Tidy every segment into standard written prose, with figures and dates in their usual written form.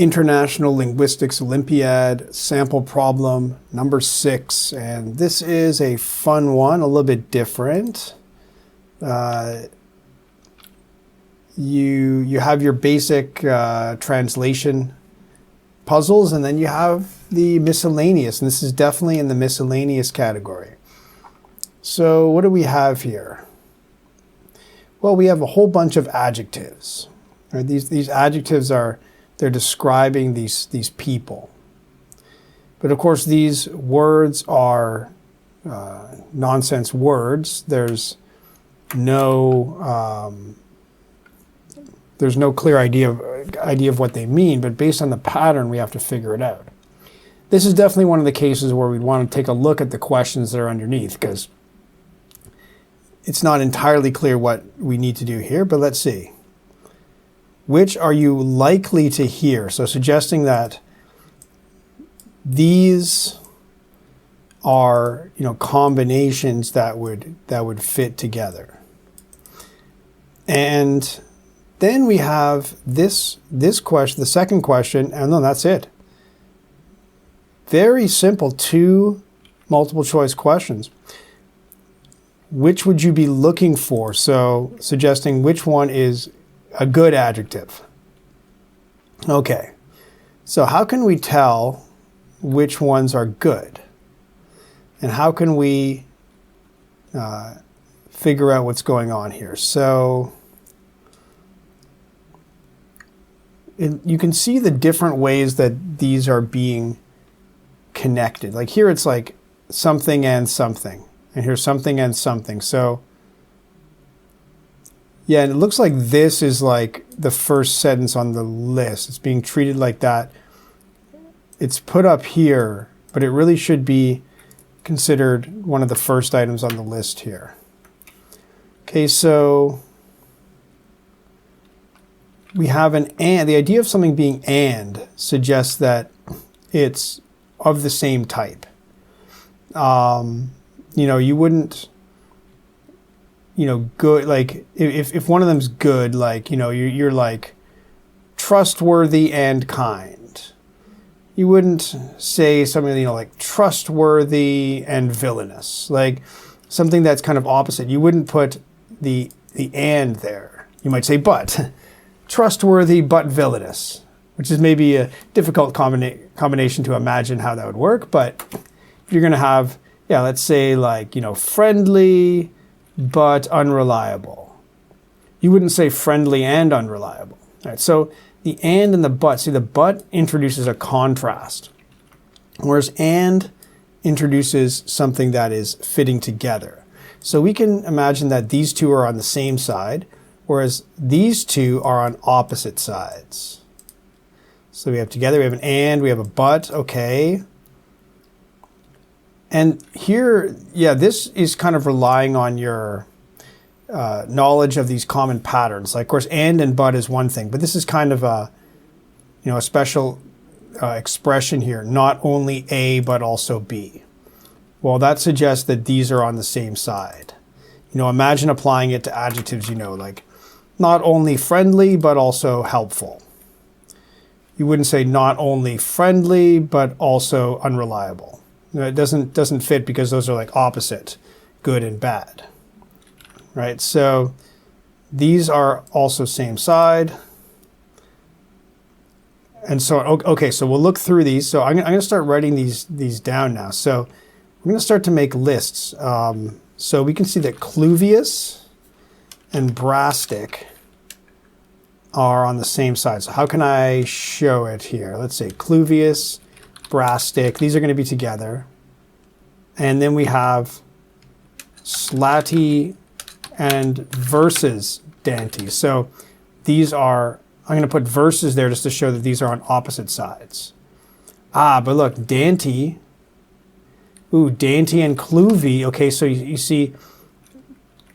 International Linguistics Olympiad sample problem number 6, and this is a fun one, a little bit different. You have your basic translation puzzles, and then you have the miscellaneous, and this is definitely in the miscellaneous category. So what do we have here? Well, we have a whole bunch of adjectives. Right? These adjectives they're describing these people. But of course, these words are nonsense words. There's no clear idea of what they mean, but based on the pattern, we have to figure it out. This is definitely one of the cases where we'd want to take a look at the questions that are underneath, because it's not entirely clear what we need to do here, but let's see. Which are you likely to hear? So suggesting that these are, combinations that would fit together. And then we have this question, the second question, and then that's it. Very simple, 2 multiple choice questions. Which would you be looking for? So suggesting which one is a good adjective. Okay, so how can we tell which ones are good? And how can we figure out what's going on here? So you can see the different ways that these are being connected. Like here it's like something and something, and here's something and something. So yeah, and it looks like this is like the first sentence on the list. It's being treated like that. It's put up here, but it really should be considered one of the first items on the list here. Okay, so we have an and. The idea of something being and suggests that it's of the same type. You wouldn't, good, like if one of them's good, like, you're like trustworthy and kind. You wouldn't say something, like trustworthy and villainous, like something that's kind of opposite. You wouldn't put the and there. You might say but, trustworthy but villainous, which is maybe a difficult combination to imagine how that would work. But if you're going to have, let's say like, friendly but unreliable. You wouldn't say friendly and unreliable. All right, so the and the but, see the but introduces a contrast, whereas and introduces something that is fitting together. So we can imagine that these two are on the same side, whereas these two are on opposite sides. So we have together, we have an and, we have a but, okay. And here, this is kind of relying on your knowledge of these common patterns. Like, of course, and but is one thing, but this is kind of a special expression here. Not only A, but also B. Well, that suggests that these are on the same side. Imagine applying it to adjectives, like not only friendly, but also helpful. You wouldn't say not only friendly, but also unreliable. It doesn't fit because those are like opposite, good and bad, right? So these are also same side. And so, okay, so we'll look through these. So I'm going to start writing these down now. So we're going to start to make lists. So we can see that cluvius and brastic are on the same side. So how can I show it here? Let's say cluvius, brastic, these are going to be together. And then we have slatty and versus dante. So these are, I'm going to put versus there just to show that these are on opposite sides. But look, dante, dante and cluvi. Okay, so you see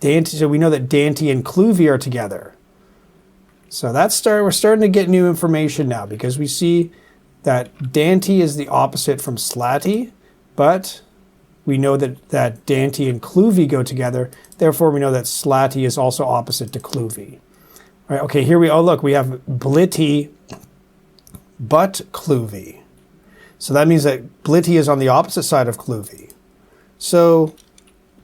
dante, so we know that dante and cluvi are together. So we're starting to get new information now, because we see that dante is the opposite from slatty, but we know that dante and cluvi go together. Therefore, we know that slatty is also opposite to cluvi. All right, okay, here we have blitty but cluvy. So that means that blitty is on the opposite side of cluvy. So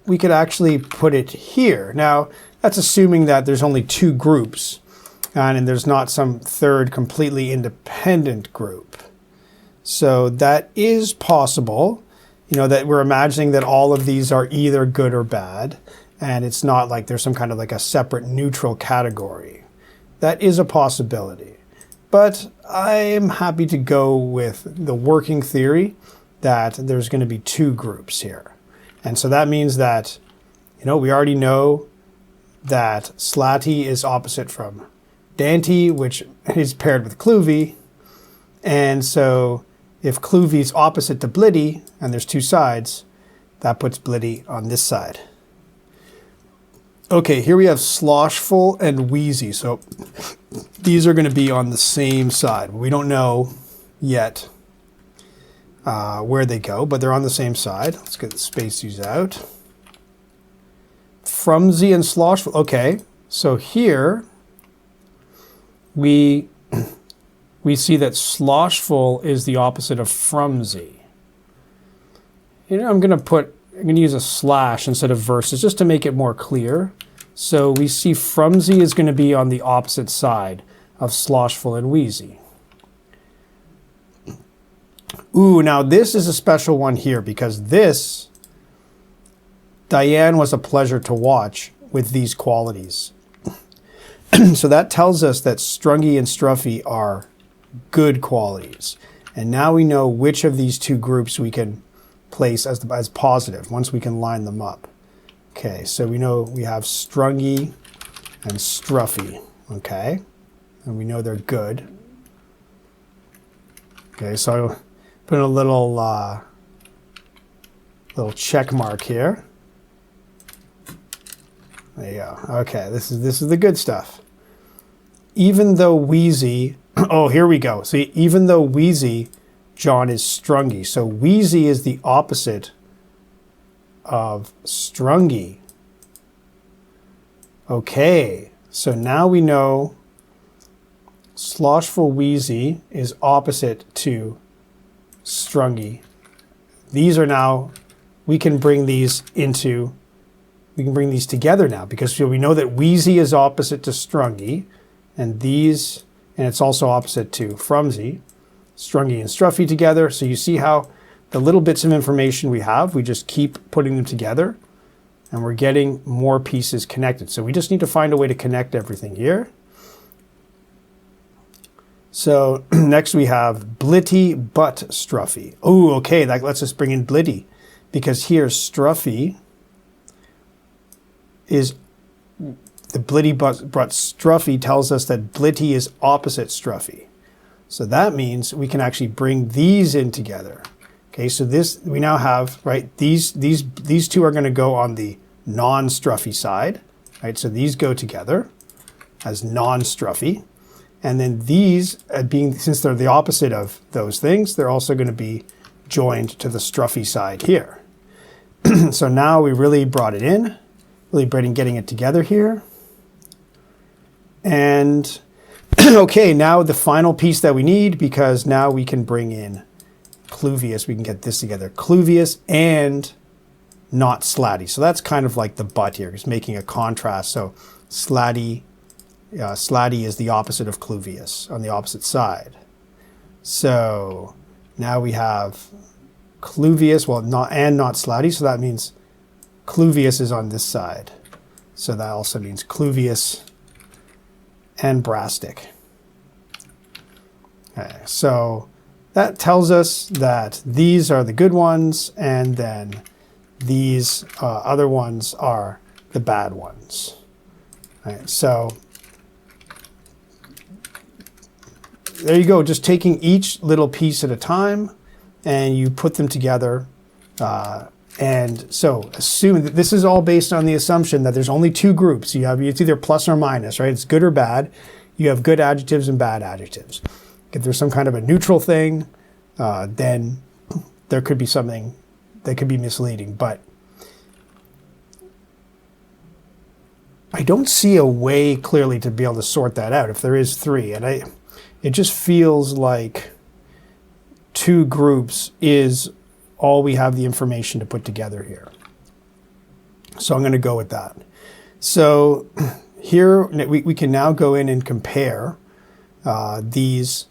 we could actually put it here. Now, that's assuming that there's only two groups and there's not some third completely independent group. So that is possible, you know, that we're imagining that all of these are either good or bad, and it's not like there's some kind of like a separate neutral category. That is a possibility. But I'm happy to go with the working theory that there's going to be two groups here. And so that means that, you know, we already know that slatty is opposite from danty, which is paired with cluvy. And so if cluvy is opposite to blitty, and there's two sides, that puts blitty on this side. Okay, here we have sloshful and wheezy. So these are going to be on the same side. We don't know yet where they go, but they're on the same side. Let's space these out. Frumsy and sloshful. Okay, so here we see that sloshful is the opposite of frumsy. You know, I'm going to use a slash instead of verses just to make it more clear. So we see frumsy is going to be on the opposite side of sloshful and wheezy. Ooh, now this is a special one here because this, Diane was a pleasure to watch with these qualities. So that tells us that strungy and struffy are good qualities. And now we know which of these two groups we can place as positive once we can line them up. Okay, so we know we have strungy and struffy, okay? And we know they're good. Okay, so I put a little check mark here. There you go. Okay, this is the good stuff. Even though wheezy, oh, here we go. See, even though wheezy, John, is strungy. So wheezy is the opposite of strungy. Okay, so now we know sloshful wheezy is opposite to strungy. These are now, we can bring these together now because we know that wheezy is opposite to strungy, and it's also opposite to frumsy, strungy and struffy together. So you see how the little bits of information we have, we just keep putting them together and we're getting more pieces connected. So we just need to find a way to connect everything here. So next we have blitty but struffy. Oh, okay, that lets us bring in blitty because here struffy is the blitty but struffy tells us that blitty is opposite struffy. So that means we can actually bring these in together. Okay, so this we now have, right, these two are going to go on the non-struffy side, right? So these go together as non-struffy. And then these, since they're the opposite of those things, they're also going to be joined to the struffy side here. So now we really brought it in, really getting it together here. And okay, now the final piece that we need, because now we can bring in cluvius, we can get this together. Cluvius and not slatty. So that's kind of like the but here, just making a contrast. So slatty is the opposite of cluvius on the opposite side. So now we have cluvius, well, not slatty, so that means cluvius is on this side. So that also means cluvius and brastic. Okay, so that tells us that these are the good ones, and then these other ones are the bad ones. All right, so there you go, just taking each little piece at a time, and you put them together. And so assume that this is all based on the assumption that there's only two groups. It's either plus or minus, right? It's good or bad. You have good adjectives and bad adjectives. If there's some kind of a neutral thing, then there could be something that could be misleading. But I don't see a way clearly to be able to sort that out if there is three. And It just feels like two groups is all we have the information to put together here. So I'm going to go with that. So here we can now go in and compare these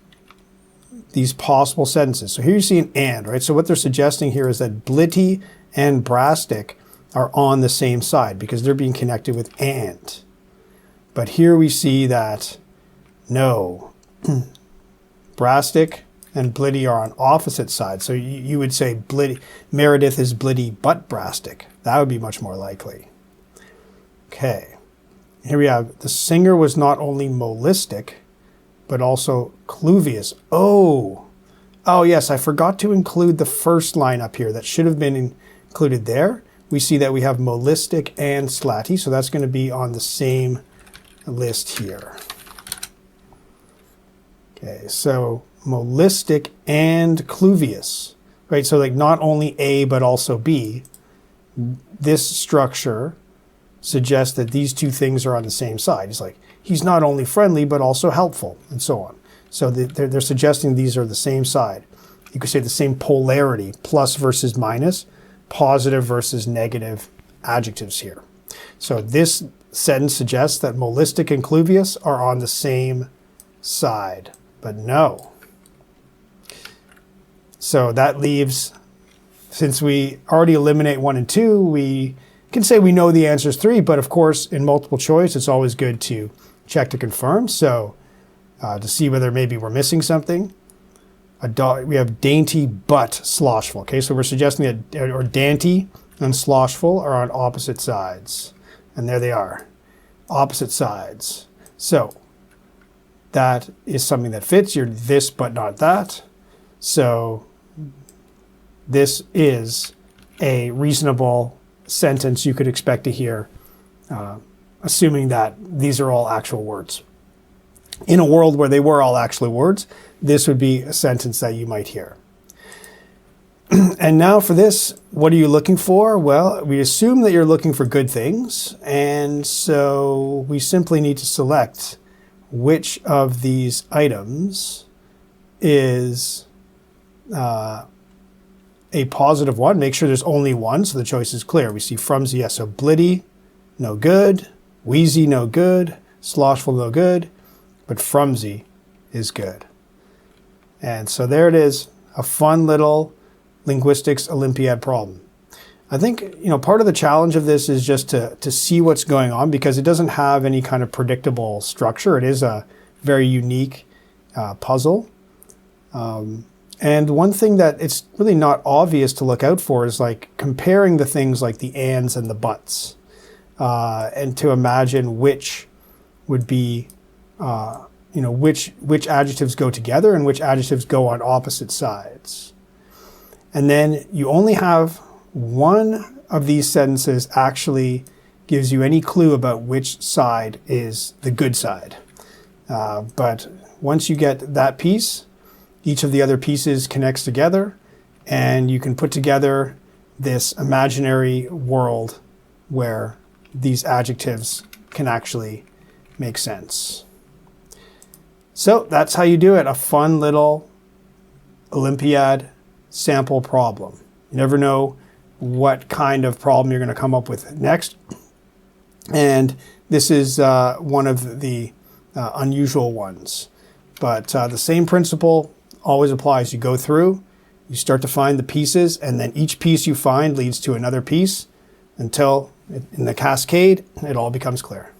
possible sentences. So here you see an and, right? So what they're suggesting here is that blitty and brastic are on the same side because they're being connected with and. But here we see that no, brastic and blitty are on opposite sides. So you would say blitty, Meredith is blitty but brastic. That would be much more likely. Okay, here we have the singer was not only Molistic, but also cluvius. Oh yes, I forgot to include the first line up here. That should have been included there. We see that we have Molistic and slatty, so that's going to be on the same list here. Okay, so Molistic and cluvius, right? So like not only A, but also B. This structure suggests that these two things are on the same side. It's like, he's not only friendly, but also helpful, and so on. So they're suggesting these are the same side. You could say the same polarity, plus versus minus, positive versus negative adjectives here. So this sentence suggests that Molistic and cluvius are on the same side, but no. So that leaves, since we already eliminate 1 and 2, we can say we know the answer is 3, but of course in multiple choice it's always good to check to confirm. So to see whether maybe we're missing something, we have dainty but sloshful. Okay, so we're suggesting that or dainty and sloshful are on opposite sides, and there they are, opposite sides. So that is something that fits. You're this but not that. So this is a reasonable sentence you could expect to hear, assuming that these are all actual words. In a world where they were all actual words, this would be a sentence that you might hear. And now for this, what are you looking for? Well, we assume that you're looking for good things, and so we simply need to select which of these items is a positive one. Make sure there's only one, so the choice is clear. We see frumsy, yes, so blitty, no good. Wheezy, no good. Sloshful, no good. But frumsy is good. And so there it is, a fun little linguistics Olympiad problem. I think, part of the challenge of this is just to see what's going on, because it doesn't have any kind of predictable structure. It is a very unique puzzle. And one thing that it's really not obvious to look out for is like comparing the things like the ands and the buts, and to imagine which would be, which adjectives go together and which adjectives go on opposite sides. And then you only have one of these sentences actually gives you any clue about which side is the good side. But once you get that piece, each of the other pieces connects together, and you can put together this imaginary world where these adjectives can actually make sense. So that's how you do it, a fun little Olympiad sample problem. You never know what kind of problem you're going to come up with next. And this is one of the unusual ones. But the same principle always applies. You go through, you start to find the pieces, and then each piece you find leads to another piece until in the cascade, it all becomes clear.